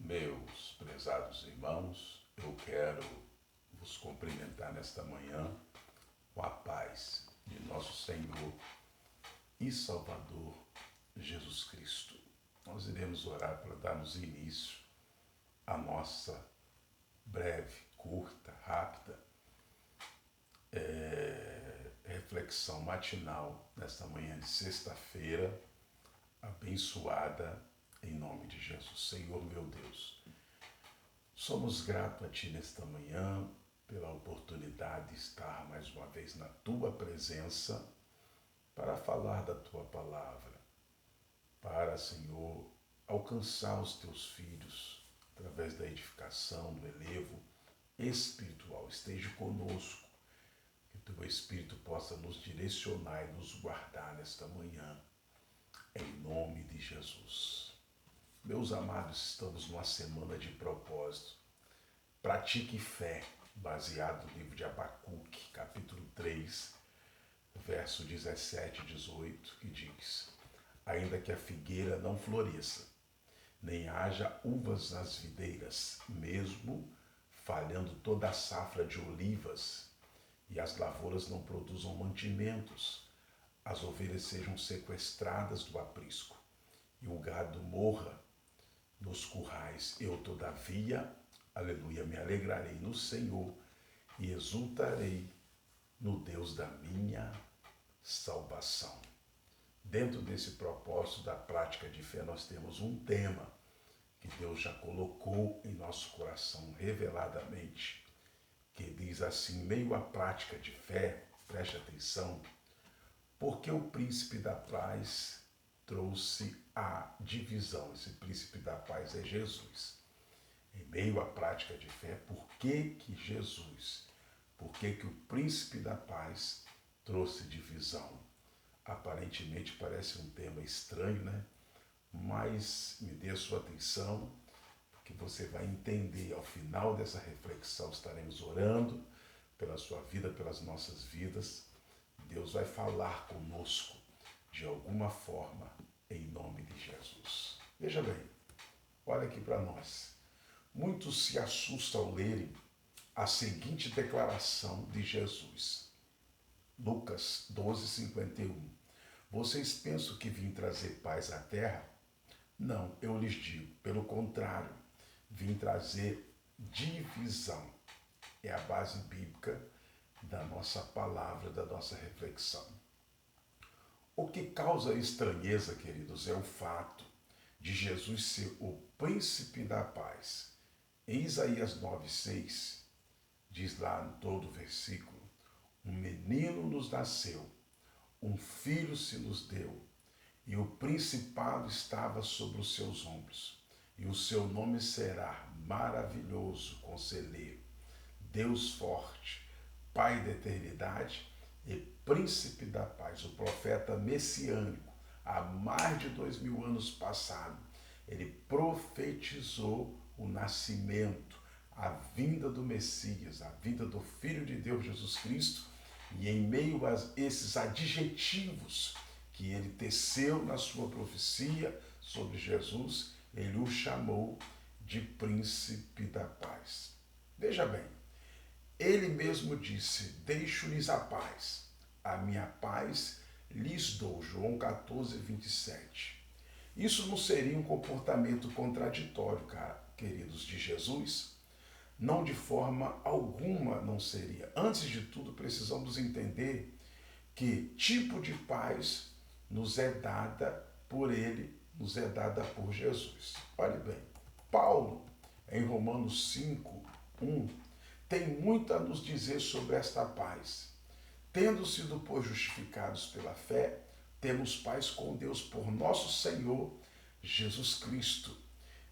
Meus prezados irmãos, eu quero vos cumprimentar nesta manhã com a paz de nosso Senhor e Salvador Jesus Cristo. Nós iremos orar para darmos início à nossa breve, curta, rápida reflexão matinal nesta manhã de sexta-feira, abençoada em nome de Jesus. Senhor meu Deus, somos gratos a Ti nesta manhã pela oportunidade de estar mais uma vez na Tua presença para falar da Tua palavra, para, Senhor, alcançar os Teus filhos através da edificação, do elevo espiritual. Esteja conosco, que o Teu Espírito possa nos direcionar e nos guardar nesta manhã, em nome de Jesus. Meus amados, estamos numa semana de propósito. Pratique fé, baseado no livro de Abacuque, capítulo 3, verso 17 e 18, que diz: ainda que a figueira não floresça, nem haja uvas nas videiras, mesmo falhando toda a safra de olivas, e as lavouras não produzam mantimentos, as ovelhas sejam sequestradas do aprisco, e o gado morra nos currais, eu todavia, aleluia, me alegrarei no Senhor e exultarei no Deus da minha salvação. Dentro desse propósito da prática de fé, nós temos um tema que Deus já colocou em nosso coração reveladamente, que diz assim, meio à prática de fé, preste atenção, porque o príncipe da paz trouxe a divisão. Esse príncipe da paz é Jesus. Em meio à prática de fé, por que Jesus? Por que o príncipe da paz trouxe divisão? Aparentemente parece um tema estranho, né? Mas me dê a sua atenção, porque você vai entender. Ao final dessa reflexão estaremos orando pela sua vida, pelas nossas vidas. Deus vai falar conosco de alguma forma, em nome de Jesus. Veja bem, olha aqui para nós. Muitos se assustam ao lerem a seguinte declaração de Jesus. Lucas 12:51. Vocês pensam que vim trazer paz à terra? Não, eu lhes digo, pelo contrário, vim trazer divisão. É a base bíblica da nossa palavra, da nossa reflexão. O que causa estranheza, queridos, é o fato de Jesus ser o príncipe da paz. Em Isaías 9:6, diz lá em todo o versículo, um menino nos nasceu, um filho se nos deu, e o principado estava sobre os seus ombros, e o seu nome será maravilhoso, conselheiro, Deus forte, Pai da eternidade e príncipe da paz. O profeta messiânico, há mais de 2000 anos passado, ele profetizou o nascimento, a vinda do Messias, a vinda do Filho de Deus, Jesus Cristo, e em meio a esses adjetivos que ele teceu na sua profecia sobre Jesus, ele o chamou de príncipe da paz. Veja bem, ele mesmo disse, deixo-lhes a paz, a minha paz lhes dou, João 14:27. Isso não seria um comportamento contraditório, queridos, de Jesus? Não, de forma alguma não seria. Antes de tudo, precisamos entender que tipo de paz nos é dada por ele, nos é dada por Jesus. Olhe bem, Paulo, em Romanos 5:1, tem muito a nos dizer sobre esta paz. Tendo sido, pois, justificados pela fé, temos paz com Deus por nosso Senhor Jesus Cristo.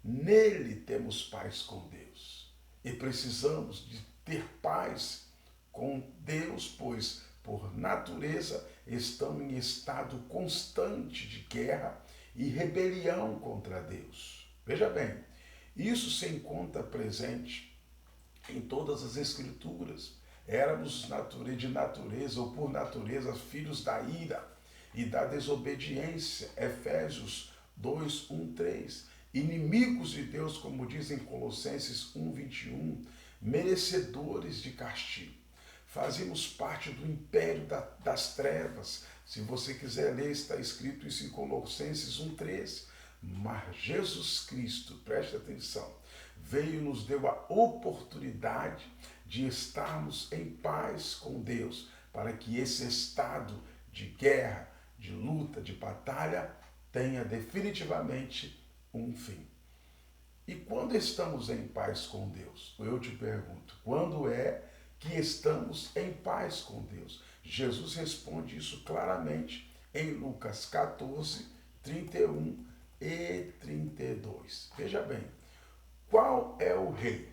Nele temos paz com Deus. E precisamos de ter paz com Deus, pois, por natureza, estão em estado constante de guerra e rebelião contra Deus. Veja bem, isso se encontra presente em todas as Escrituras. Éramos de natureza ou por natureza filhos da ira e da desobediência. Efésios 2:1-3. inimigos de Deus, como diz em Colossenses 1:21, merecedores de castigo. Fazíamos parte do império das trevas. Se você quiser ler, está escrito isso em Colossenses 1:13. Mas Jesus Cristo, preste atenção, veio e nos deu a oportunidade de estarmos em paz com Deus, para que esse estado de guerra, de luta, de batalha, tenha definitivamente um fim. E quando estamos em paz com Deus? Eu te pergunto, quando é que estamos em paz com Deus? Jesus responde isso claramente em Lucas 14, 31 e 32. Veja bem, qual é o rei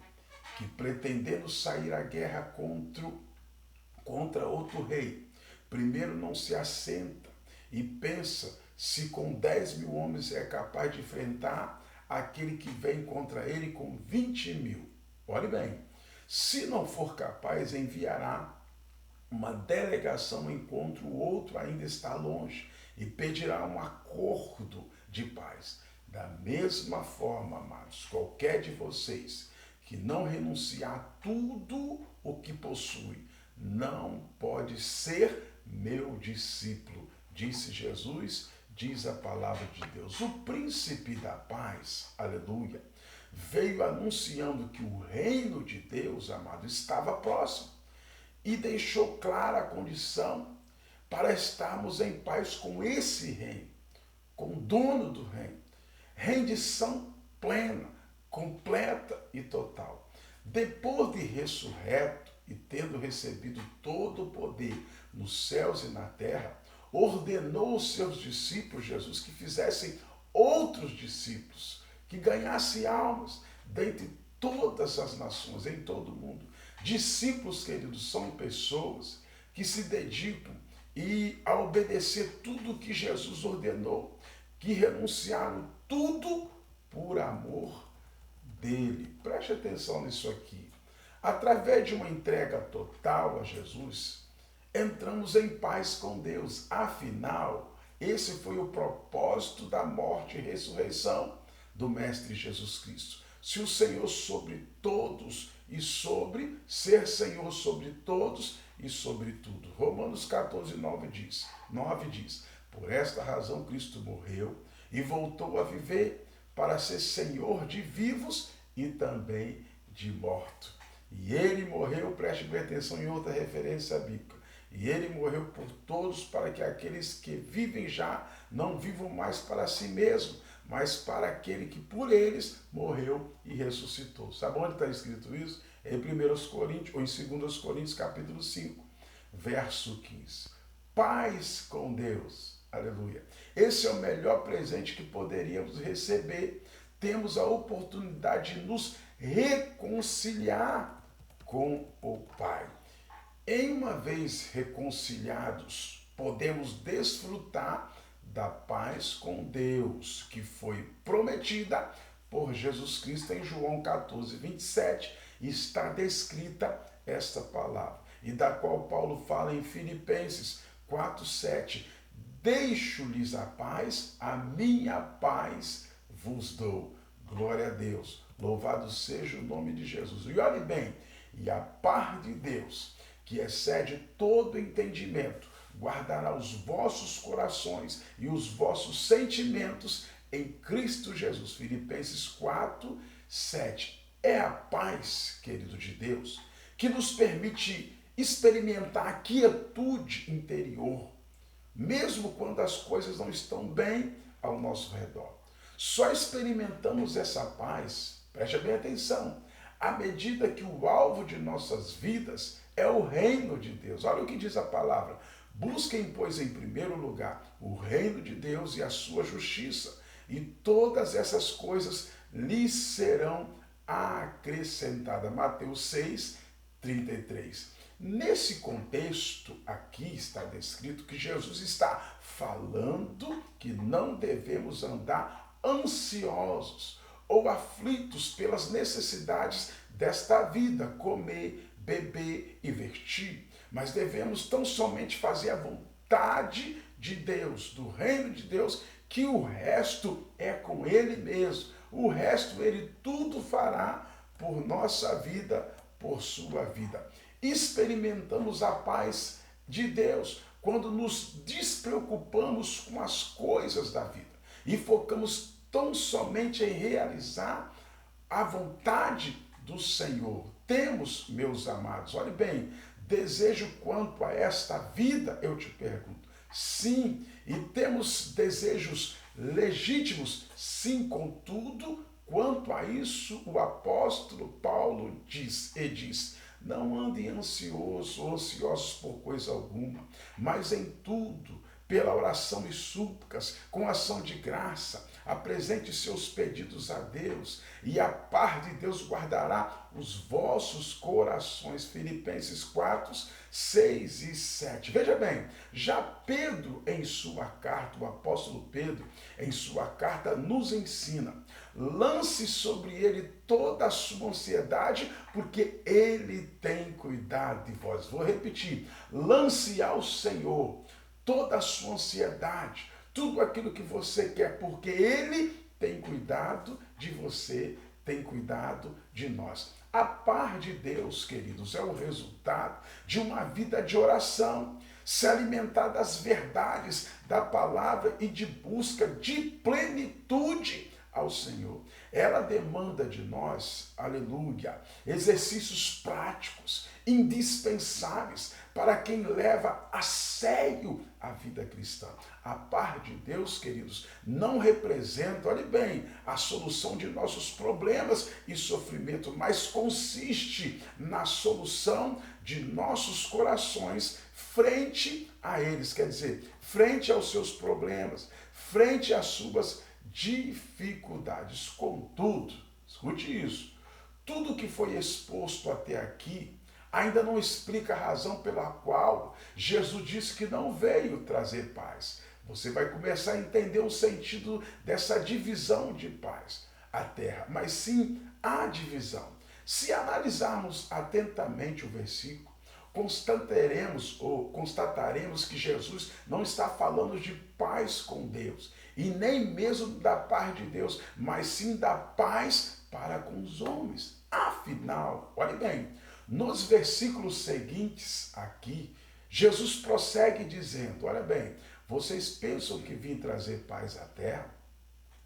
que, pretendendo sair à guerra contra outro rei, primeiro não se assenta e pensa se com 10.000 homens é capaz de enfrentar aquele que vem contra ele com 20.000? Olhe bem, se não for capaz, enviará uma delegação enquanto o outro ainda está longe e pedirá um acordo de paz. Da mesma forma, amados, qualquer de vocês que não renunciar tudo o que possui, não pode ser meu discípulo, disse Jesus, diz a palavra de Deus. O príncipe da paz, aleluia, veio anunciando que o reino de Deus, amado, estava próximo e deixou clara a condição para estarmos em paz com esse reino, com o dono do reino. Rendição plena, completa e total. Depois de ressurreto e tendo recebido todo o poder nos céus e na terra, ordenou aos seus discípulos, Jesus, que fizessem outros discípulos, que ganhassem almas dentre todas as nações, em todo o mundo. Discípulos, queridos, são pessoas que se dedicam a obedecer tudo o que Jesus ordenou, que renunciaram tudo por amor dele. Preste atenção nisso aqui. Através de uma entrega total a Jesus, entramos em paz com Deus. Afinal, esse foi o propósito da morte e ressurreição do Mestre Jesus Cristo. Se o Senhor sobre todos e sobre ser Senhor sobre todos e sobre tudo. Romanos 14, 9 diz, por esta razão Cristo morreu e voltou a viver para ser Senhor de vivos e também de mortos. E ele morreu, preste bem atenção em outra referência bíblica, e ele morreu por todos para que aqueles que vivem já não vivam mais para si mesmo, mas para aquele que por eles morreu e ressuscitou. Sabe onde está escrito isso? Em 1 Coríntios, ou em 2 Coríntios capítulo 5, verso 15. Paz com Deus. Aleluia. Esse é o melhor presente que poderíamos receber. Temos a oportunidade de nos reconciliar com o Pai. Em uma vez reconciliados, podemos desfrutar da paz com Deus, que foi prometida por Jesus Cristo em João 14, 27, está descrita esta palavra, e da qual Paulo fala em Filipenses 4, 7, deixo-lhes a paz, a minha paz vos dou. Glória a Deus, louvado seja o nome de Jesus. E olhe bem, e a paz de Deus, que excede todo entendimento, guardará os vossos corações e os vossos sentimentos em Cristo Jesus. Filipenses 4, 7. É a paz, querido de Deus, que nos permite experimentar a quietude interior, mesmo quando as coisas não estão bem ao nosso redor. Só experimentamos essa paz, preste bem atenção, à medida que o alvo de nossas vidas é o reino de Deus. Olha o que diz a palavra. Busquem, pois, em primeiro lugar o reino de Deus e a sua justiça, e todas essas coisas lhes serão acrescentadas. Mateus 6, 33. Nesse contexto, aqui está descrito que Jesus está falando que não devemos andar ansiosos ou aflitos pelas necessidades desta vida, comer, beber e vestir, mas devemos tão somente fazer a vontade de Deus, do reino de Deus, que o resto é com Ele mesmo. o resto ele tudo fará por nossa vida, por sua vida. Experimentamos a paz de Deus quando nos despreocupamos com as coisas da vida e focamos tão somente em realizar a vontade do Senhor. Temos, meus amados, olhe bem, desejo quanto a esta vida, eu te pergunto. Sim, e temos desejos legítimos, sim, contudo, quanto a isso, o apóstolo Paulo diz: não andem ansiosos ou ansiosos por coisa alguma, mas em tudo, pela oração e súplicas, com ação de graça, apresente seus pedidos a Deus, e a paz de Deus guardará os vossos corações. Filipenses 4, 6 e 7. Veja bem, já Pedro em sua carta, o apóstolo Pedro, em sua carta nos ensina: lance sobre ele toda a sua ansiedade, porque ele tem cuidado de vós. Vou repetir: lance ao Senhor toda a sua ansiedade, tudo aquilo que você quer, porque ele tem cuidado de você, tem cuidado de nós. A paz de Deus, queridos, é o resultado de uma vida de oração, se alimentar das verdades da palavra e de busca de plenitude ao Senhor. Ela demanda de nós, aleluia, exercícios práticos, indispensáveis para quem leva a sério a vida cristã. A paz de Deus, queridos, não representa, olhe bem, a solução de nossos problemas e sofrimento, mas consiste na solução de nossos corações frente a eles, quer dizer, frente aos seus problemas, frente às suas dificuldades. Contudo, escute isso, tudo que foi exposto até aqui ainda não explica a razão pela qual Jesus disse que não veio trazer paz. Você vai começar a entender o sentido dessa divisão de paz à terra, mas sim a divisão. Se analisarmos atentamente o versículo, constataremos que Jesus não está falando de paz com Deus, e nem mesmo da paz de Deus, mas sim da paz para com os homens. Afinal, olhe bem, nos versículos seguintes aqui, Jesus prossegue dizendo: olha bem, vocês pensam que vim trazer paz à terra?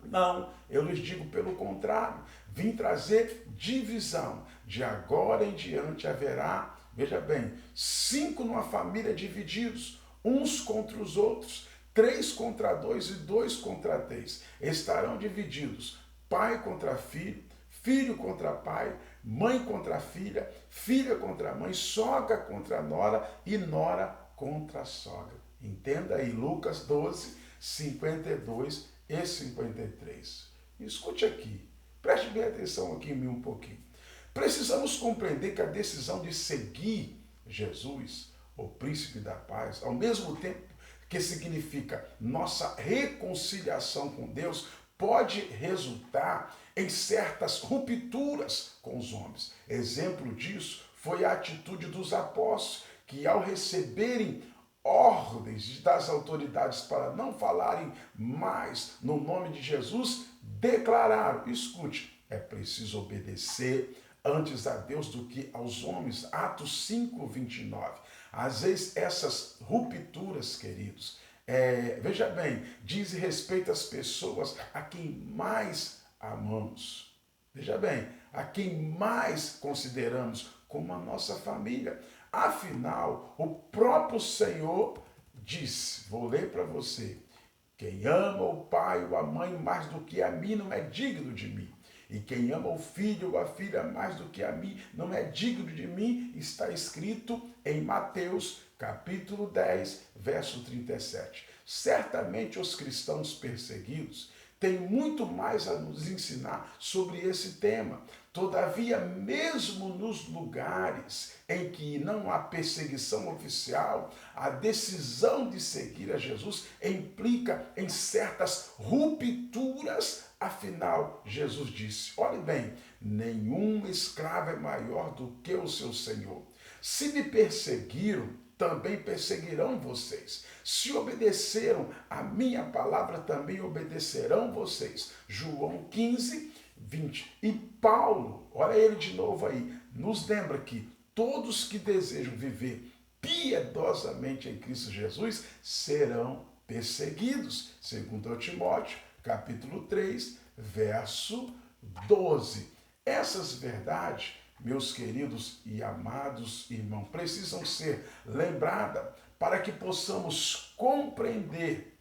Não, eu lhes digo pelo contrário, vim trazer divisão. De agora em diante haverá, veja bem, 5 numa família divididos, uns contra os outros, 3 contra 2 e 2 contra 3. Estarão divididos, pai contra filho, filho contra pai, mãe contra filha, filha contra mãe, sogra contra nora e nora contra sogra. Entenda aí, Lucas 12, 52 e 53. Escute aqui, preste bem atenção aqui em mim um pouquinho. Precisamos compreender que a decisão de seguir Jesus, o príncipe da paz, ao mesmo tempo que significa nossa reconciliação com Deus, pode resultar em certas rupturas com os homens. Exemplo disso foi a atitude dos apóstolos, que ao receberem ordens das autoridades para não falarem mais no nome de Jesus, declararam: escute, é preciso obedecer antes a Deus do que aos homens. Atos 5, 29. Às vezes essas rupturas, queridos, veja bem, diz respeito às pessoas a quem mais amamos. Veja bem, a quem mais consideramos como a nossa família. Afinal, o próprio Senhor diz, vou ler para você: quem ama o pai ou a mãe mais do que a mim não é digno de mim. E quem ama o filho ou a filha mais do que a mim não é digno de mim, está escrito em Mateus, capítulo 10, verso 37. Certamente os cristãos perseguidos têm muito mais a nos ensinar sobre esse tema. Todavia, mesmo nos lugares em que não há perseguição oficial, a decisão de seguir a Jesus implica em certas rupturas. Afinal, Jesus disse, olhe bem, nenhum escravo é maior do que o seu senhor. Se me perseguiram, também perseguirão vocês. Se obedeceram a minha palavra, também obedecerão vocês. João 15, 20. E Paulo, olha ele de novo aí, nos lembra que todos que desejam viver piedosamente em Cristo Jesus serão perseguidos, segundo Timóteo, capítulo 3, verso 12. Essas verdades, meus queridos e amados irmãos, precisam ser lembradas para que possamos compreender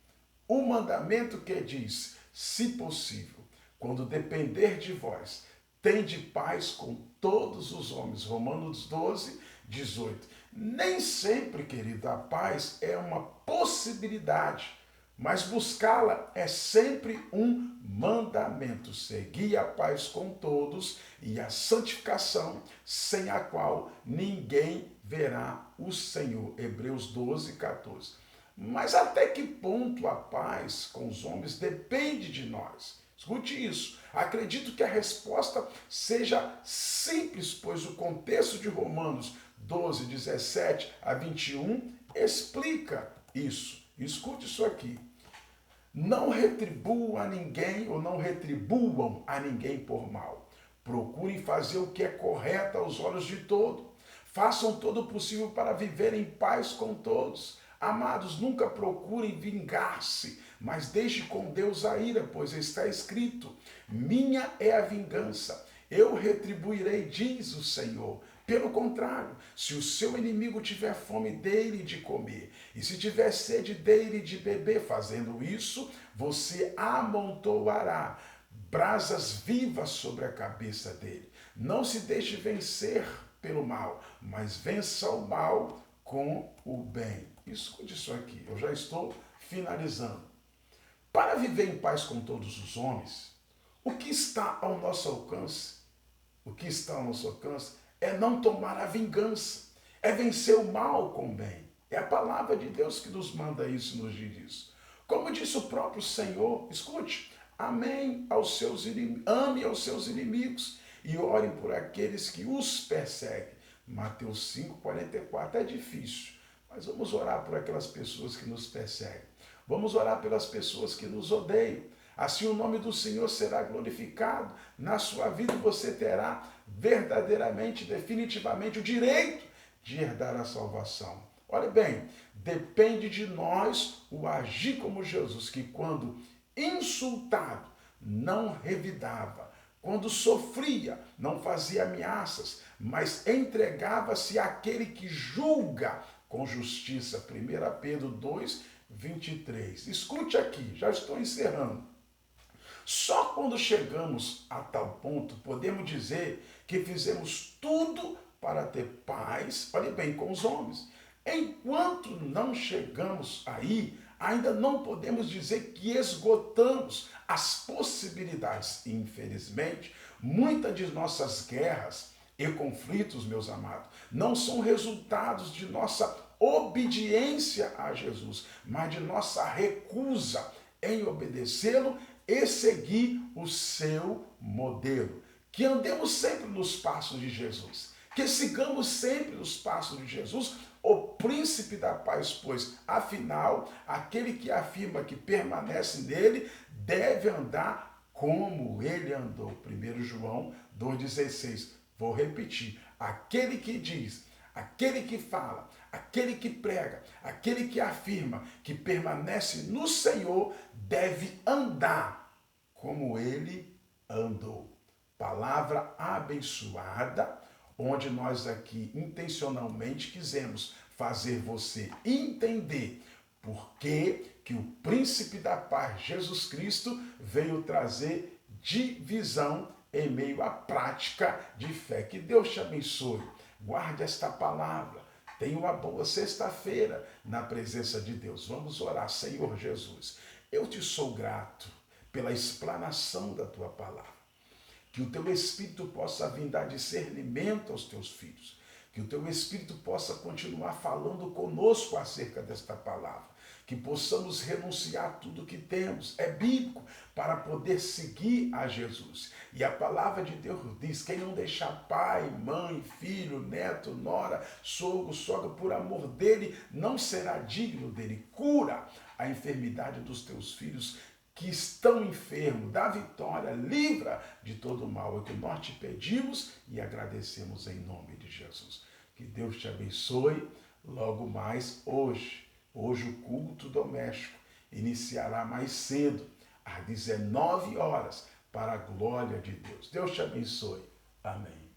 o mandamento que diz, se possível, quando depender de vós, tende paz com todos os homens. Romanos 12, 18. Nem sempre, querido, a paz é uma possibilidade, mas buscá-la é sempre um mandamento. Segui a paz com todos e a santificação, sem a qual ninguém verá o Senhor. Hebreus 12, 14. Mas até que ponto a paz com os homens depende de nós? Escute isso. Acredito que a resposta seja simples, pois o contexto de Romanos 12, 17 a 21 explica isso. Escute isso aqui. Não retribua a ninguém ou não retribuam a ninguém por mal. Procurem fazer o que é correto aos olhos de todos. Façam todo o possível para viver em paz com todos. Amados, nunca procurem vingar-se, mas deixe com Deus a ira, pois está escrito: minha é a vingança, eu retribuirei, diz o Senhor. Pelo contrário, se o seu inimigo tiver fome, dele de comer, e se tiver sede, dele de beber. Fazendo isso, você amontoará brasas vivas sobre a cabeça dele. Não se deixe vencer pelo mal, mas vença o mal com o bem. Escute isso aqui, eu já estou finalizando. Para viver em paz com todos os homens, o que está ao nosso alcance? O que está ao nosso alcance é não tomar a vingança, é vencer o mal com o bem. É a palavra de Deus que nos manda isso, nos diz isso. Como disse o próprio Senhor, escute, ame aos seus inimigos e orem por aqueles que os perseguem. Mateus 5,44. É difícil, mas vamos orar por aquelas pessoas que nos perseguem. Vamos orar pelas pessoas que nos odeiam. Assim o nome do Senhor será glorificado. Na sua vida você terá verdadeiramente, definitivamente o direito de herdar a salvação. Olha bem, depende de nós o agir como Jesus, que quando insultado não revidava, quando sofria não fazia ameaças, mas entregava-se àquele que julga com justiça. 1 Pedro 2, 23. Escute aqui, já estou encerrando. Só quando chegamos a tal ponto podemos dizer que fizemos tudo para ter paz, olhe bem, com os homens. Enquanto não chegamos aí, ainda não podemos dizer que esgotamos as possibilidades. Infelizmente, muitas de nossas guerras e conflitos, meus amados, não são resultados de nossa obediência a Jesus, mas de nossa recusa em obedecê-lo e seguir o seu modelo. Que andemos sempre nos passos de Jesus, que sigamos sempre os passos de Jesus, o príncipe da paz, pois, afinal, aquele que afirma que permanece nele deve andar como ele andou. 1 João 2,16. Vou repetir. Aquele que diz, aquele que fala, aquele que prega, aquele que afirma que permanece no Senhor deve andar como ele andou. Palavra abençoada, onde nós aqui intencionalmente quisemos fazer você entender por que o príncipe da paz, Jesus Cristo, veio trazer divisão em meio à prática de fé. Que Deus te abençoe. Guarde esta palavra. Tenha uma boa sexta-feira na presença de Deus. Vamos orar. Senhor Jesus, eu te sou grato pela explanação da tua palavra. Que o teu Espírito possa vir dar discernimento aos teus filhos. Que o teu Espírito possa continuar falando conosco acerca desta palavra. Que possamos renunciar a tudo que temos, é bíblico, para poder seguir a Jesus. E a palavra de Deus diz, quem não deixar pai, mãe, filho, neto, nora, sogro, sogra, por amor dele, não será digno dele. Cura a enfermidade dos teus filhos, que estão enfermos, dá vitória, livra de todo mal. É o que nós te pedimos e agradecemos em nome de Jesus. Que Deus te abençoe. Logo mais hoje o culto doméstico iniciará mais cedo, às 19 horas, para a glória de Deus. Deus te abençoe. Amém.